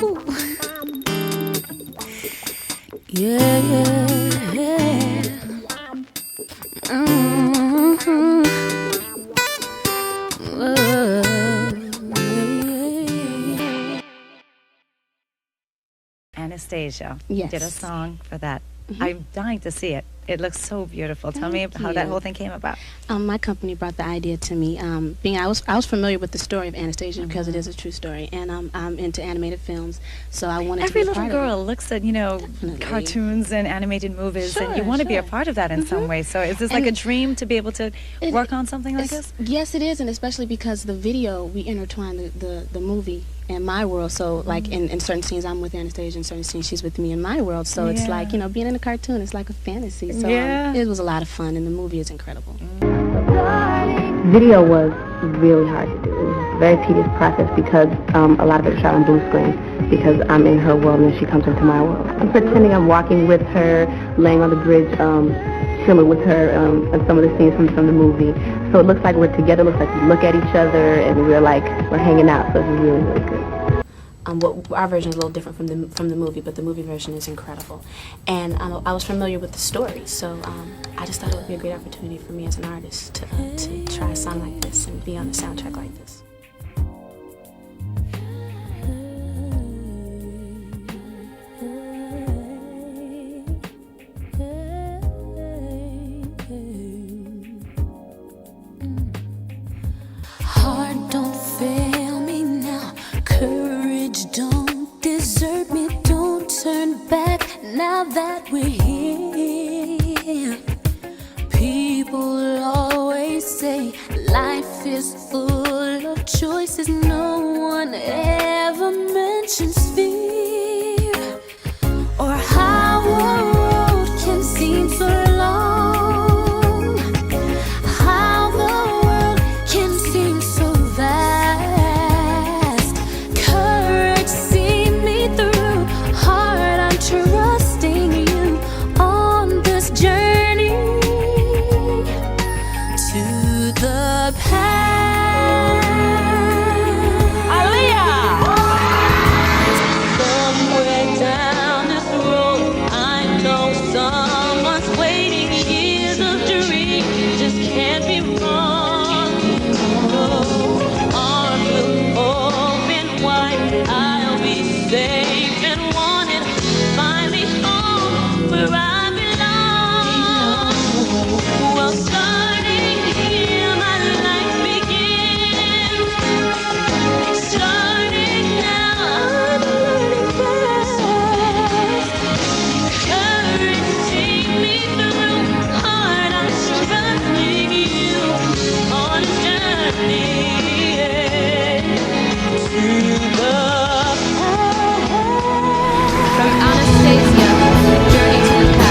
Yeah, yeah, yeah. Mm-hmm. Whoa, yeah. Anastasia, Yes. did a song for that. I'm dying to see it. It looks so beautiful. Tell me how that whole thing came about. My company brought the idea to me. I was familiar with the story of Anastasia because it is a true story, and I'm into animated films, so I wanted to be Every a little part girl of it. looks at, Definitely. cartoons and animated movies, and you Sure, want to be a sure. part of that in some way. So is this like a dream to be able to work on something like this? Yes, it is, and especially because the video, we intertwine the movie and my world. So, like, in certain scenes, I'm with Anastasia, in certain scenes, she's with me in my world. So it's like, being in a cartoon, it's like a fantasy. So it was a lot of fun, and the movie is incredible. Video was really hard to do. It was a very tedious process because a lot of it was shot on blue screen because I'm in her world and then she comes into my world. I'm pretending I'm walking with her, laying on the bridge, chilling with her in some of the scenes from the movie. So it looks like we're together, it looks like we look at each other and we're hanging out, so it's really, really good. Our version is a little different from the movie, but the movie version is incredible. And I was familiar with the story, so I just thought it would be a great opportunity for me as an artist to try a song like this and be on a soundtrack like this. Heart, don't fail me now. Courage, don't desert me. Don't turn back now that we're here. People always say life is full of choices. No one ever mentions fear or how a road can seem so long. How the world can seem so vast. Courage, see me through. Heart, I'm trusting you on this journey to the past. Aaliyah! Somewhere down this road, I know someone's waiting. Years of dream just can't be wrong. Arms will open wide. I'll be safe and wanted. Finally home where I belong. Well, starting here, my life begins. Starting now, I'm learning fast. Courage, take me through. Heart, I'm trusting you on a journey to the past. From Anastasia, Journey to the Past.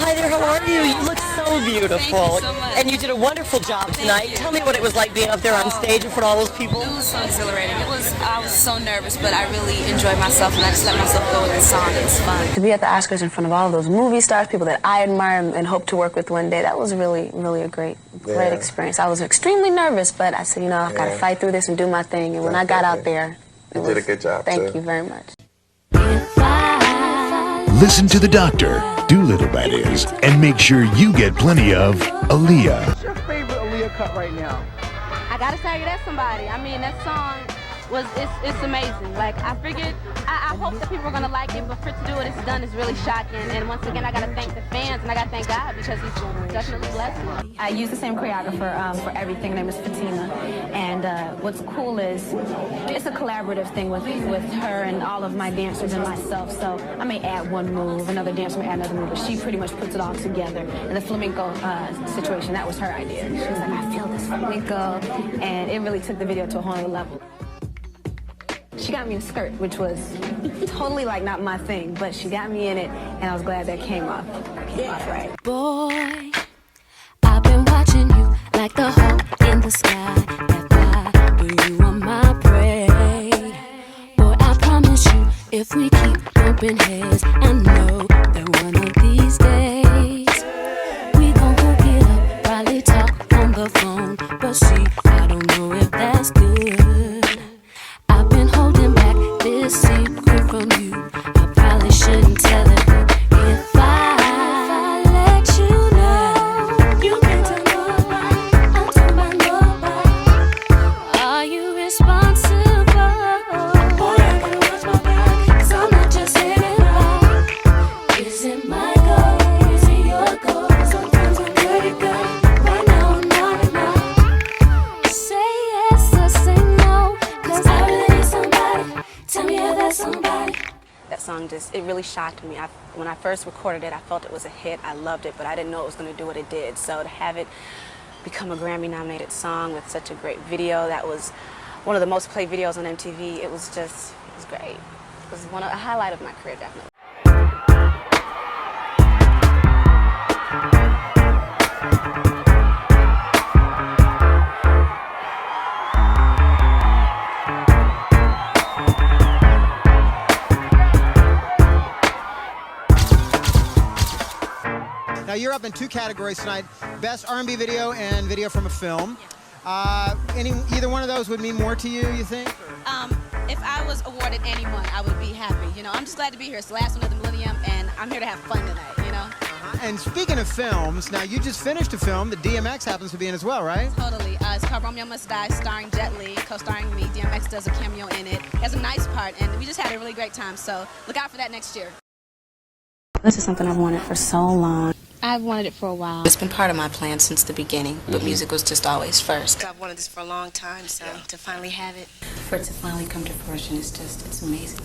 Hi there, how are you? You look so beautiful. Thank you so much. And you did a wonderful job tonight. Tell me what it was like being up there on stage in front of all those people. It was so exhilarating. I was so nervous, but I really enjoyed myself, and I just let myself go with the song. It was fun. To be at the Oscars in front of all of those movie stars, people that I admire and hope to work with one day, that was really a great experience. I was extremely nervous, but I said, you know, I've got to fight through this and do my thing. And when I got out there, you did a good job. Thank you very much. Listen to the doctor, Doolittle that is, and make sure you get plenty of Aaliyah. What's your favorite Aaliyah cut right now? I gotta tell you, that's somebody. I mean, that song it's amazing. Like, I figured, I hope that people are gonna like it, but for it to do what it's done is really shocking. And once again, I gotta thank the fans, and I gotta thank God, because He's definitely blessed me. I use the same choreographer for everything. Her name is Fatima. And what's cool is it's a collaborative thing with her and all of my dancers and myself. So I may add one move, another dancer may add another move, but she pretty much puts it all together. And the flamenco situation, that was her idea. She was like, I feel this flamenco, and it really took the video to a whole other level. She got me in a skirt, which was totally like not my thing, but she got me in it, and I was glad that came off right. Boy, I've been watching you like the hawk in the sky. That fly, but you are my prey. Boy, I promise you, if we keep bumping heads, I know that one of these days we gon' hook it up, probably talk on the phone, but see, I don't know if that's good. I've been holding back this secret from you. I probably shouldn't tell it, but if I let you know, you can't tell nobody, I'm talking about nobody. Are you responsible? Boy, I gotta watch my back, 'cause I'm not just anybody. Is it my goal? Is it your goal? Sometimes I'm pretty good, right now I'm not enough. Say yes or say no, 'cause I really need somebody. Tell me if that's somebody. That song it really shocked me. When I first recorded it, I felt it was a hit. I loved it, but I didn't know it was going to do what it did. So to have it become a Grammy-nominated song with such a great video, that was one of the most played videos on MTV. It was great. It was a highlight of my career, definitely. Now you're up in two categories tonight: best R&B video and video from a film. Either one of those would mean more to you, you think? If I was awarded any one, I would be happy. You know, I'm just glad to be here. It's the last one of the millennium, and I'm here to have fun tonight, you know? And speaking of films, now you just finished a film that DMX happens to be in as well, right? Totally. It's called Romeo Must Die, starring Jet Li, co-starring me. DMX does a cameo in it. He has a nice part, and we just had a really great time, so look out for that next year. This is something I've wanted for so long. I've wanted it for a while. It's been part of my plan since the beginning, but music was just always first. I've wanted this for a long time, so to finally have it. For it to finally come to fruition, it's amazing.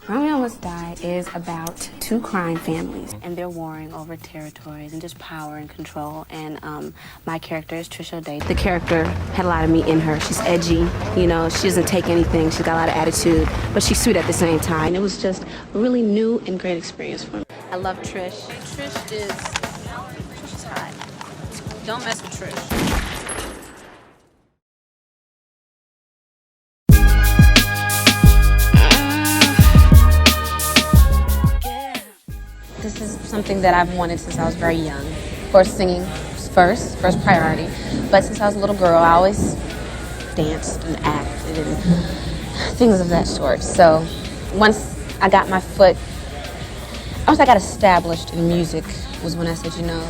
Romeo Must Die is about two crime families, and they're warring over territories and just power and control. And my character is Trisha O'Day. The character had a lot of me in her. She's edgy, you know, she doesn't take anything. She's got a lot of attitude, but she's sweet at the same time. And it was just a really new and great experience for me. I love Trish. Trish is hot. Don't mess with Trish. This is something that I've wanted since I was very young. Of course, singing was first priority. But since I was a little girl, I always danced and acted and things of that sort. So once I got established in music was when I said, you know,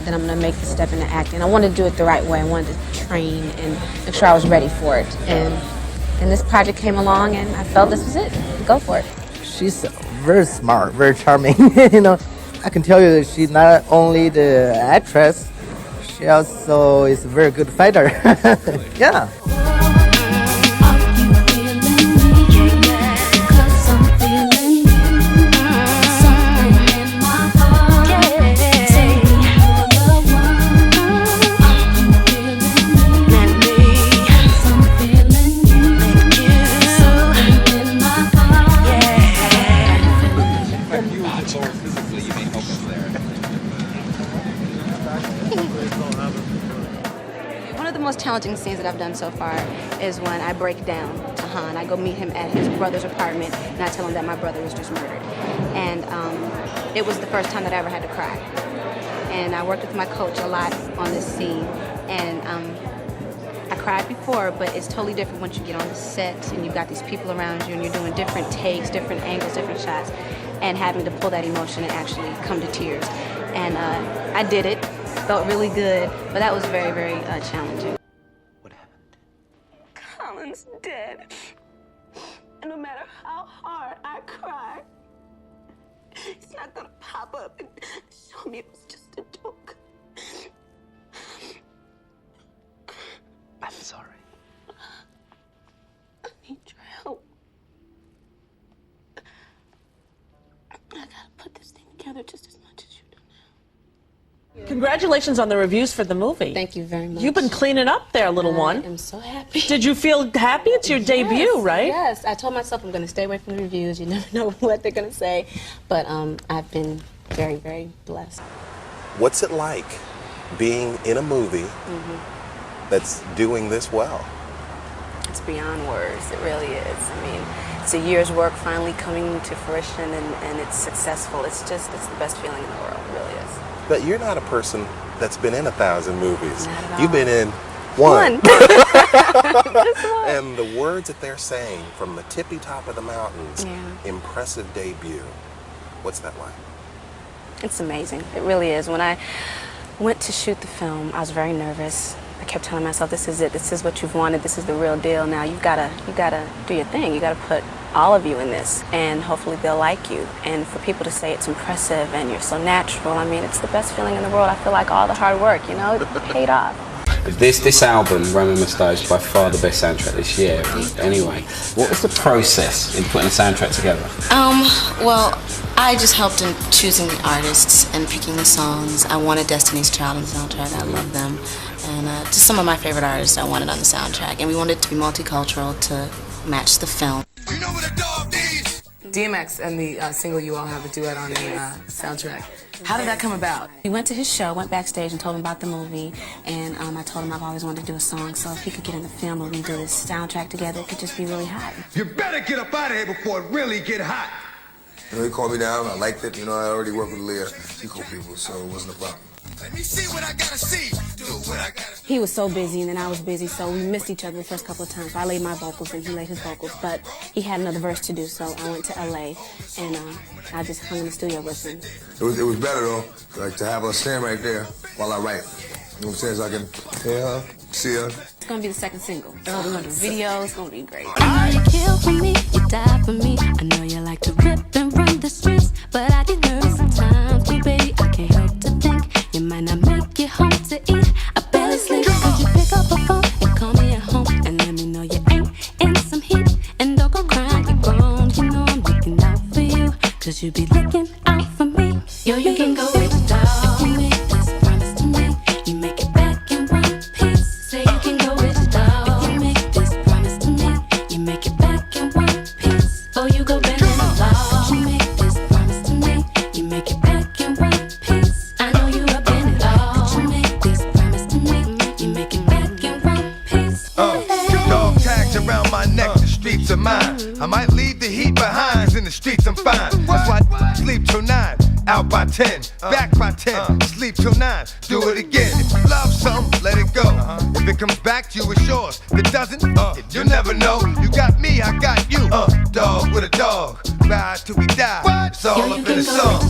then I'm going to make the step into acting. I wanted to do it the right way. I wanted to train and make sure I was ready for it. And then this project came along, and I felt this was it. Go for it. She's very smart, very charming. You know, I can tell you that she's not only the actress, she also is a very good fighter. Yeah. Let me challenging scenes that I've done so far is when I break down to Han. I go meet him at his brother's apartment, and I tell him that my brother was just murdered. And it was the first time that I ever had to cry. And I worked with my coach a lot on this scene, and I cried before, but it's totally different once you get on the set and you've got these people around you and you're doing different takes, different angles, different shots, and having to pull that emotion and actually come to tears. And I did it. Felt really good, but that was very, very challenging. What happened? Colin's dead. And no matter how hard I cry, he's not gonna pop up and show me it was just a joke. I'm sorry. I need your help. I gotta put this thing together just as much as you do. Congratulations on the reviews for the movie. Thank you very much. You've been cleaning up there, little one. I am so happy. Did you feel happy? It's your debut, right? Yes. I told myself I'm going to stay away from the reviews. You never know what they're going to say. But I've been very, very blessed. What's it like being in a movie that's doing this well? It's beyond words. It really is. I mean, it's a year's work finally coming to fruition, and it's successful. It's the best feeling in the world. It really is. But you're not a person that's been in 1,000 movies. Not at all. You've been in one. Just one. And the words that they're saying from the tippy top of the mountains, Yeah. impressive debut. What's that like? It's amazing. It really is. When I went to shoot the film, I was very nervous. I kept telling myself, this is it. This is what you've wanted. This is the real deal. Now you gotta do your thing. You gotta put all of you in this, and hopefully they'll like you. And for people to say it's impressive and you're so natural, I mean, it's the best feeling in the world. I feel like all the hard work, it paid off. This album, Roman Must Die, is by far the best soundtrack this year. Anyway, what was the process in putting a soundtrack together? Well, I just helped in choosing the artists and picking the songs. I wanted Destiny's Child on the soundtrack. I love them. And just some of my favorite artists I wanted on the soundtrack. And we wanted it to be multicultural to match the film. DMX and the single you all have a duet on the soundtrack. How did that come about? We went to his show, went backstage and told him about the movie, and I told him I've always wanted to do a song, so if he could get in the film and we do this soundtrack together, it could just be really hot. You better get up out of here before it really get hot. He called me down, I liked it, I already worked with Aaliyah. She cool people, so it wasn't a problem. Let me see what I gotta see. Do what I gotta see. He was so busy and then I was busy, so we missed each other the first couple of times. So I laid my vocals and he laid his vocals, but he had another verse to do, so I went to LA and I just hung in the studio with him. It was better though, like to have her stand right there while I write. You know what I'm saying? So I can hear her, see her. It's gonna be the second single. So we're gonna do video, it's gonna be great. I know you kill for me, you die for me. I know you like to rip and run the streets, but I get nervous sometimes too, baby. I can't help to think you might not make it home to eat. I barely sleep. Could you pick up a phone and call me at home and let me know you ain't in some heat? And don't go crying, you're grown. You know I'm looking out for you, 'cause you be looking out for me. Yo, you can go with the dog. You make this promise to me, you make it back in one piece. Say you can go with the dog. If you make this promise to me, you make it back in one piece. Oh, you go bend in the law. You make this promise to me, you make it back in one piece. I know you up in it all. You make this promise to me, you make it back in one piece. Dog tags around my neck, the streets are mine. I might leave the heat behind, 'cause in the streets I'm fine. That's why I sleep till 9, out by 10, back by 10, sleep till 9, do it again. If you love something, let it go. If it comes back to you, it's yours. If it doesn't, you'll never know. You got me, I got you. Dog with a dog, ride till we die. It's all up in the song.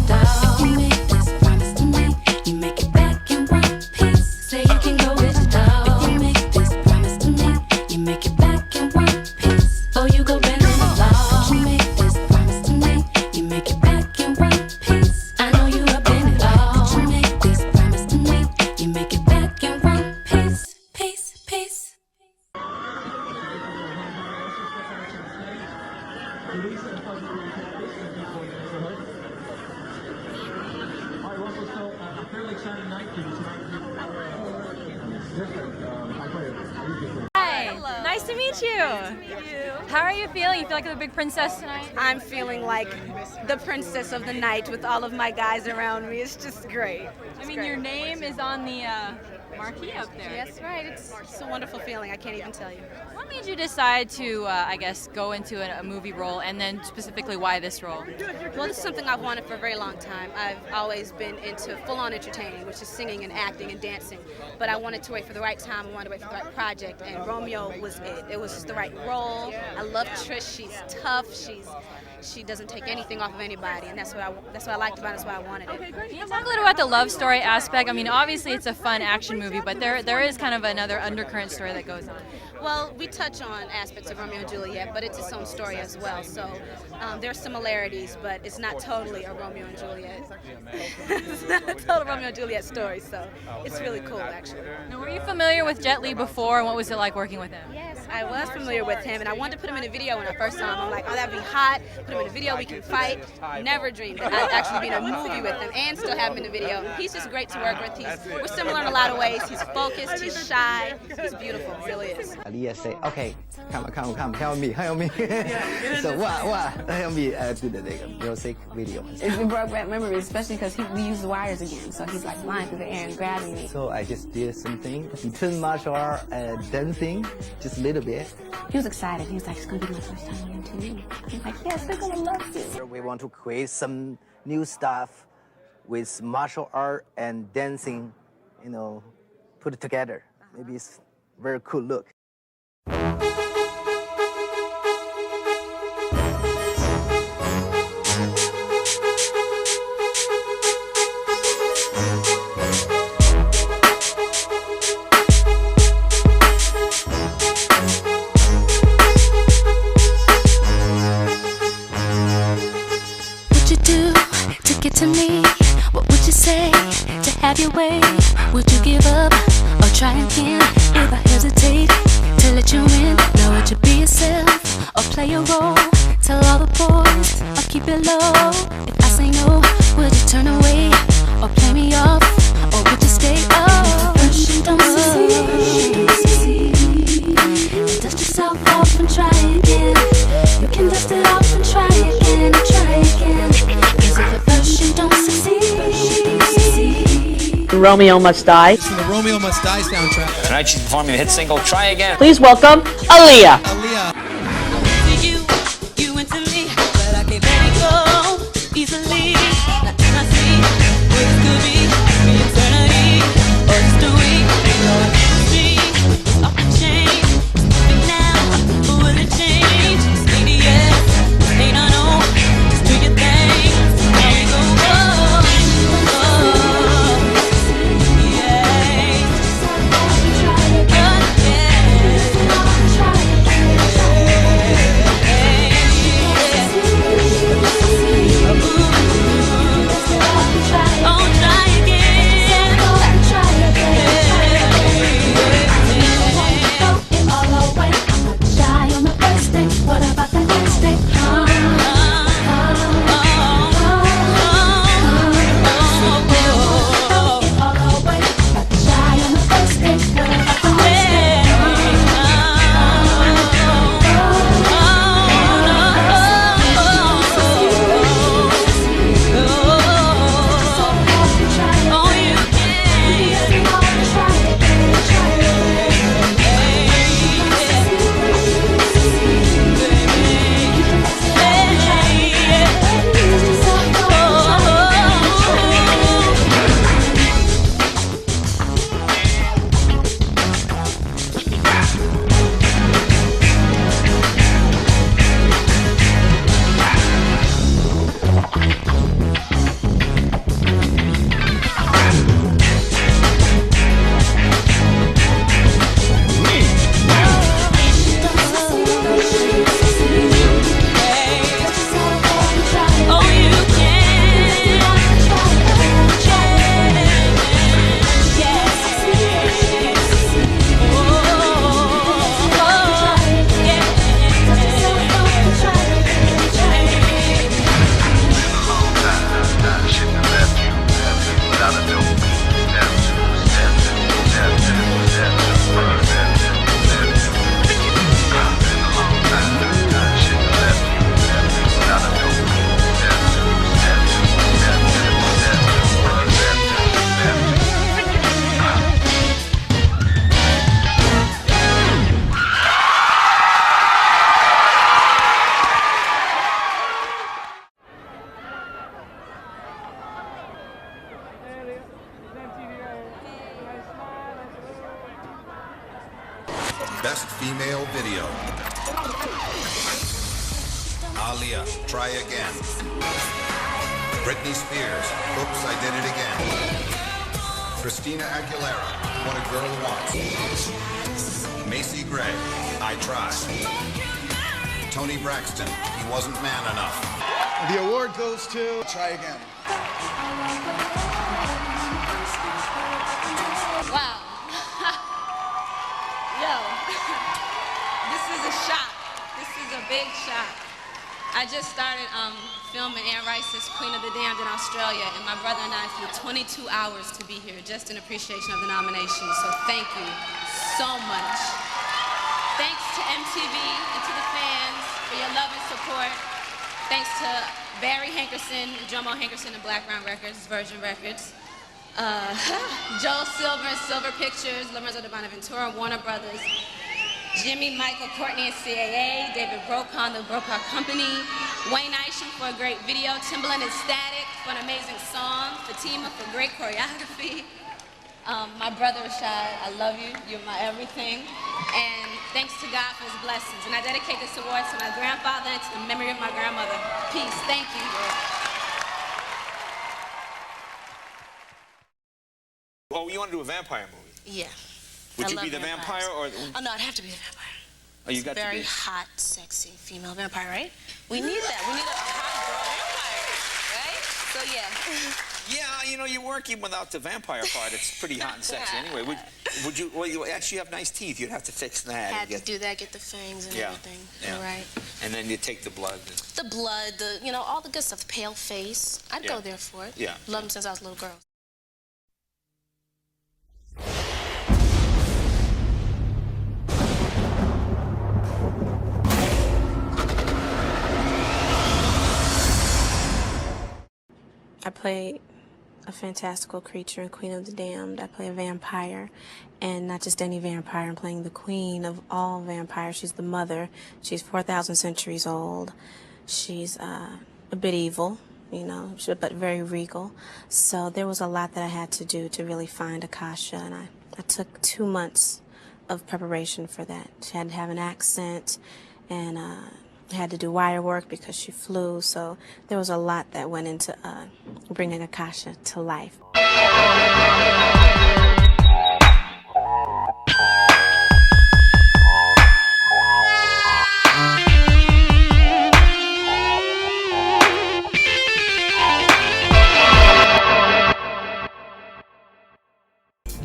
You make this promise to me, you make it back in one piece. Say you can go with the dog. If you make this promise to me, you make it back in one piece. Oh, you go bend in the law. You make this promise to me, you make it back in one piece. I know you up in it all. You make this promise to me, you make it back in one piece. Piece, piece. Hi, nice to meet you. How are you feeling? You feel like the big princess tonight? I'm feeling like the princess of the night with all of my guys around me. It's just great. I mean, your name is on the marquee up there. That's right. It's a wonderful feeling. I can't even tell you. What made you decide to, I guess, go into a movie role, and then specifically why this role? Well, this is something I've wanted for a very long time. I've always been into full-on entertaining, which is singing and acting and dancing. But I wanted to wait for the right time. I wanted to wait for the right project, and Romeo was it. It was just the right role. I love Trish. She's tough. She doesn't take anything off of anybody, and that's what I liked about it. That's why I wanted it. Okay, great. Can you talk a little about the love story aspect? I mean, obviously it's a fun action movie, but there is kind of another undercurrent story that goes on. Well, we touch on aspects of Romeo and Juliet, but it's its own story as well. So there are similarities, but it's not totally a Romeo and Juliet. It's not a total Romeo and Juliet story, so it's really cool, actually. Now, were you familiar with Jet Li before, and what was it like working with him? Yes, I was familiar with him, and I wanted to put him in a video when I first saw him. I'm like, oh, that'd be hot. Put him in a video, we can fight. Never dreamed that I'd actually be in a movie with him and still have him in the video. He's just great to work with. We're similar in a lot of ways. He's focused, he's shy, he's beautiful, he really is. Aaliyah say, okay, come, help me. So what? Help me do the music video. It brought back memories, especially because we used the wires again. So he's like flying through the air and grabbing me. So I just did something between martial art and dancing, just a little bit. He was excited. He was like, it's going to be my first time on TV. I was like, yes, they're going to love you. We want to create some new stuff with martial art and dancing, put it together. Maybe it's a very cool look. To me, what would you say to have your way? Would you give up or try again? If I hesitate to let you in, now would you be yourself or play a role? Tell all the boys or keep it low. If I say no, would you turn away or play me off, or would you stay? Oh, first you don't succeed, dust yourself off and try again. You can dust it off and try again and try again. Romeo Must Die. It's from the Romeo Must Die soundtrack. Tonight she's performing the hit single Try Again. Please welcome Aaliyah. female video. Aaliyah, Try Again. Britney Spears, Oops, I Did It Again. Christina Aguilera, What a Girl Wants. Macy Gray, I Try. Tony Braxton, He Wasn't Man Enough. The award goes to Try Again. Wow. Yo, this is a shock. This is a big shock. I just started filming Anne Rice's Queen of the Damned in Australia, and my brother and I flew 22 hours to be here just in appreciation of the nomination. So thank you so much. Thanks to MTV and to the fans for your love and support. Thanks to Barry Hankerson, Jomo Hankerson and Black Round Records, Virgin Records. Joel Silver, Silver Pictures, Lorenzo de Bonaventura, Warner Brothers, Jimmy, Michael, Courtney, and CAA, David Brokaw, the Brokaw Company, Wayne Isham for a great video, Timbaland and Static for an amazing song, Fatima for great choreography, my brother Rashad, I love you, you're my everything, and thanks to God for his blessings. And I dedicate this award to my grandfather and to the memory of my grandmother. Peace, thank you. Oh, you want to do a vampire movie? Yeah. Would I you love be the vampires. vampire or? Oh no, I'd have to be the vampire. Oh, you got to Very be. hot, sexy female vampire, right? We need that. We need a hot girl vampire, right? So yeah. Yeah, you know, you're working without the vampire part. It's pretty hot and sexy anyway. Would you? Well, you actually have nice teeth. You'd have to fix that. Had to do that, get the fangs and everything. Yeah. You're right. And then you take the blood. The blood, all the good stuff. The pale face. I'd go there for it. Yeah. Loved him since I was a little girl. I play a fantastical creature in Queen of the Damned. I play a vampire, and not just any vampire. I'm playing the queen of all vampires. She's the mother. She's 4,000 centuries old. She's a bit evil, but very regal. So there was a lot that I had to do to really find Akasha, and I took 2 months of preparation for that. She had to have an accent, and had to do wire work because she flew, so there was a lot that went into bringing Akasha to life.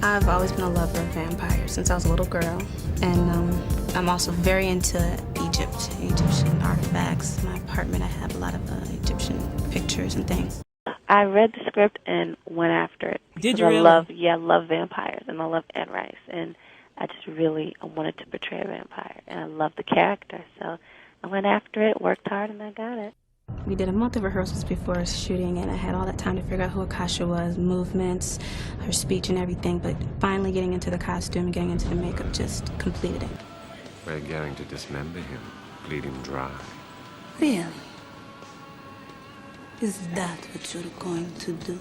I've always been a lover of vampires since I was a little girl, and I'm also very into Egyptian artifacts. In my apartment, I have a lot of Egyptian pictures and things. I read the script and went after it. Did you I really? love vampires, and I love Anne Rice, and I wanted to portray a vampire, and I love the character, so I went after it, worked hard, and I got it. We did a month of rehearsals before shooting, and I had all that time to figure out who Akasha was, movements, her speech and everything, but finally getting into the costume and getting into the makeup just completed it. We're going to dismember him, bleed him dry. Really? Is that what you're going to do?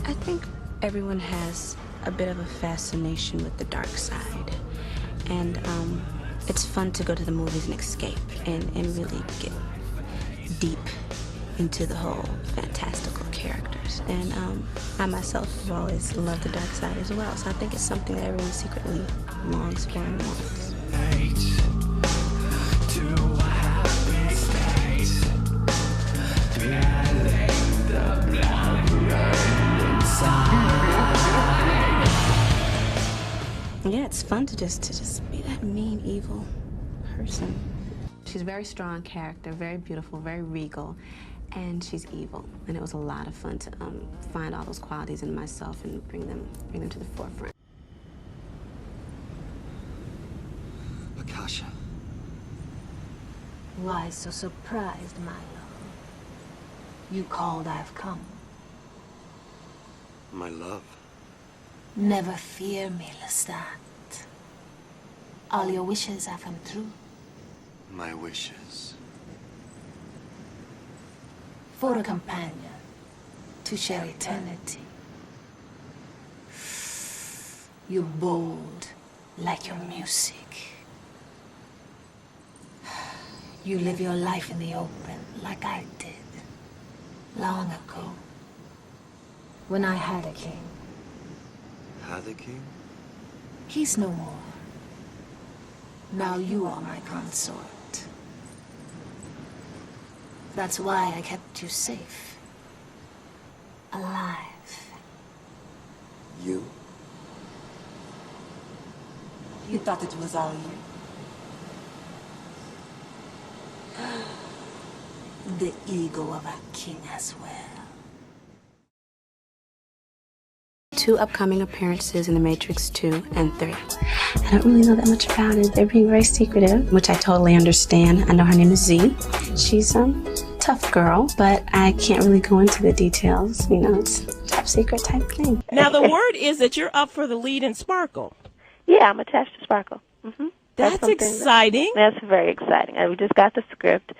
I think everyone has a bit of a fascination with the dark side, and it's fun to go to the movies and escape and really get deep into the whole fantastical characters. And I myself have always loved the dark side as well, so I think it's something that everyone secretly longs for and wants. Yeah, it's fun to just be that mean, evil person. She's a very strong character, very beautiful, very regal, and she's evil. And it was a lot of fun to find all those qualities in myself and bring them to the forefront. Akasha. Why so surprised, my love? You called, I've come. My love. Never fear me, Lestat. All your wishes have come true. My wishes. For a companion, to share eternity. You're bold like your music. You live your life in the open like I did long ago when I had a king. Had a king? He's no more. Now you are my consort. That's why I kept you safe. Alive. You? You thought it was all you? The ego of a king as well. 2 upcoming appearances in The Matrix 2 and 3. I don't really know that much about it. They're being very secretive, which I totally understand. I know her name is Z. She's a tough girl, but I can't really go into the details. You know, it's a top secret type thing. Now, the word is that you're up for the lead in Sparkle. Yeah, I'm attached to Sparkle. That's exciting. That's very exciting. We just got the script,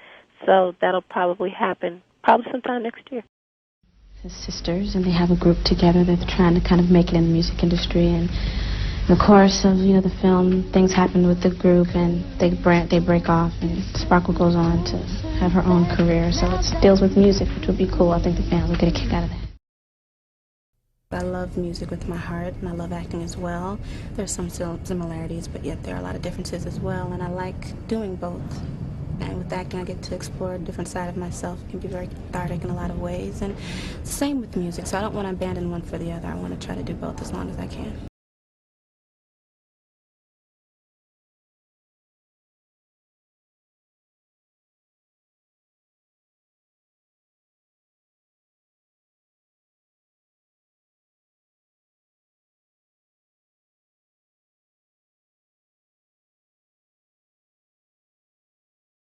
so that'll probably happen sometime next year. His sisters, and they have a group together that's trying to kind of make it in the music industry. And in the course of the film, things happen with the group, and they break off, and Sparkle goes on to have her own career. So it deals with music, which would be cool. I think the fans will get a kick out of that. I love music with my heart, and I love acting as well. There's some similarities, but yet there are a lot of differences as well, and I like doing both. And with acting, I get to explore a different side of myself. It can be very cathartic in a lot of ways, and same with music. So I don't want to abandon one for the other. I want to try to do both as long as I can.